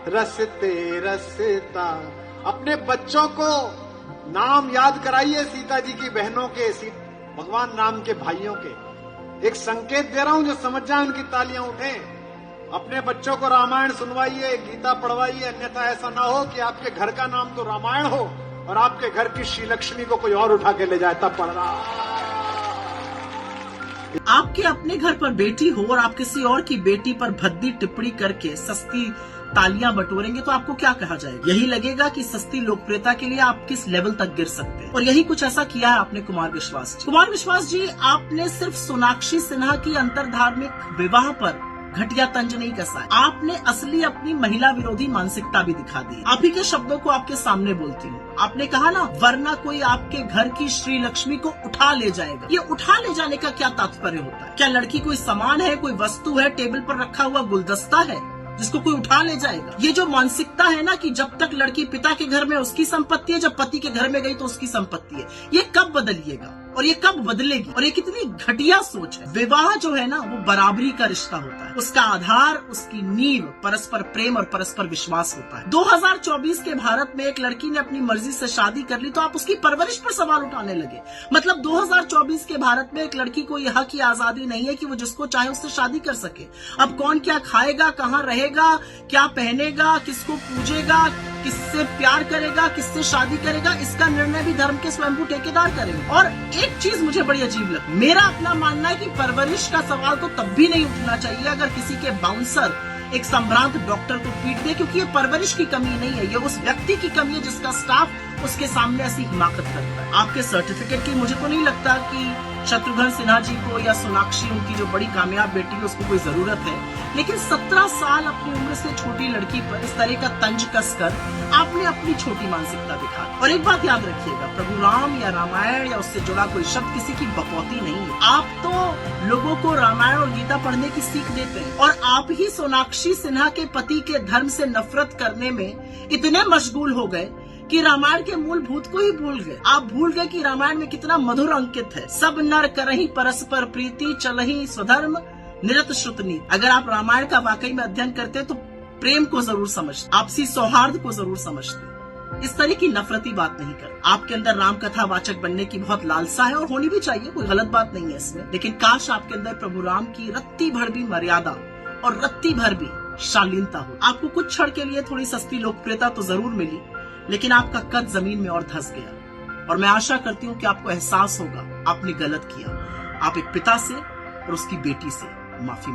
रसते रसता। अपने बच्चों को नाम याद कराइए सीता जी की बहनों के, भगवान राम के भाइयों के। एक संकेत दे रहा हूं, जो समझ जाए उनकी तालियां उठें। अपने बच्चों को रामायण सुनवाइए, गीता पढ़वाइए, अन्यथा ऐसा ना हो कि आपके घर का नाम तो रामायण हो और आपके घर की श्री लक्ष्मी को कोई और उठा के ले जाए, तब पढ़ रहा। आपके अपने घर पर बेटी हो और आप किसी और की बेटी पर भद्दी टिप्पणी करके सस्ती तालियां बटोरेंगे तो आपको क्या कहा जाएगा? यही लगेगा कि सस्ती लोकप्रियता के लिए आप किस लेवल तक गिर सकते हैं। और यही कुछ ऐसा किया है आपने कुमार विश्वास जी। कुमार विश्वास जी, आपने सिर्फ सोनाक्षी सिन्हा की अंतरधार्मिक विवाह पर घटिया तंज नहीं कसा है, आपने असली अपनी महिला विरोधी मानसिकता भी दिखा दी। आप ही के शब्दों को आपके सामने बोलती हूँ। आपने कहा ना, वरना कोई आपके घर की श्री लक्ष्मी को उठा ले जाएगा। ये उठा ले जाने का क्या तात्पर्य होता है? क्या लड़की कोई सामान है, कोई वस्तु है, टेबल पर रखा हुआ गुलदस्ता है जिसको कोई उठा ले जाएगा? ये जो मानसिकता है ना कि जब तक लड़की पिता के घर में उसकी संपत्ति है, जब पति के घर में गई तो उसकी संपत्ति है, ये कब बदलिएगा और ये कब बदलेगी? और ये कितनी घटिया सोच है। विवाह जो है ना, वो बराबरी का रिश्ता होता है। उसका आधार, उसकी नींव परस्पर प्रेम और परस्पर विश्वास होता है। 2024 के भारत में एक लड़की ने अपनी मर्जी से शादी कर ली तो आप उसकी परवरिश पर सवाल उठाने लगे। मतलब 2024 के भारत में एक लड़की को यह हक की आजादी नहीं है कि वो जिसको चाहे उससे शादी कर सके। अब कौन क्या खाएगा, कहाँ रहेगा, क्या पहनेगा, किसको पूजेगा, किससे प्यार करेगा, किससे शादी करेगा, इसका निर्णय भी धर्म के स्वयंभू ठेकेदार करेंगे। और एक चीज मुझे बड़ी अजीब लगती, मेरा अपना मानना है कि परवरिश का सवाल तो तब भी नहीं उठना चाहिए अगर किसी के बाउंसर एक संभ्रांत डॉक्टर को पीट दे, क्योंकि ये परवरिश की कमी नहीं है, ये उस व्यक्ति की कमी है जिसका स्टाफ उसके सामने ऐसी हिमाकत करता है। आपके सर्टिफिकेट की मुझे तो नहीं लगता कि शत्रुघ्न सिन्हा जी को या सोनाक्षी, उनकी जो बड़ी कामयाब बेटी है, उसको कोई जरूरत है। लेकिन 17 साल अपनी उम्र से छोटी लड़की पर इस तरह का तंज कसकर आपने अपनी छोटी मानसिकता दिखा। और एक बात याद रखिएगा, प्रभु राम या रामायण या उससे जुड़ा कोई शब्द किसी की बकौती नहीं है। आप तो लोगों को रामायण और गीता पढ़ने की सीख देते हैं और आप ही सोनाक्षी सिन्हा के पति के धर्म से नफरत करने में इतने मशगूल हो गए कि रामायण के मूलभूत को ही भूल गए। आप भूल गए कि रामायण में कितना मधुर अंकित है, सब नर करहि परस्पर प्रीति, चलहि स्वधर्म निरत श्रुतनी। अगर आप रामायण का वाकई में अध्ययन करते तो प्रेम को जरूर समझते, आपसी सौहार्द को जरूर समझते, इस तरह की नफरती बात नहीं करते। आपके अंदर राम कथा वाचक बनने की बहुत लालसा है और होनी भी चाहिए, कोई गलत बात नहीं है इसमें। लेकिन काश आपके अंदर प्रभु राम की रत्ती भर भी मर्यादा और रत्ती भर भी शालीनता हो। आपको कुछ क्षण के लिए थोड़ी सस्ती लोकप्रियता तो जरूर मिली, लेकिन आपका कद जमीन में और धंस गया। और मैं आशा करती हूँ कि आपको एहसास होगा आपने गलत किया। आप एक पिता से और उसकी बेटी से माफी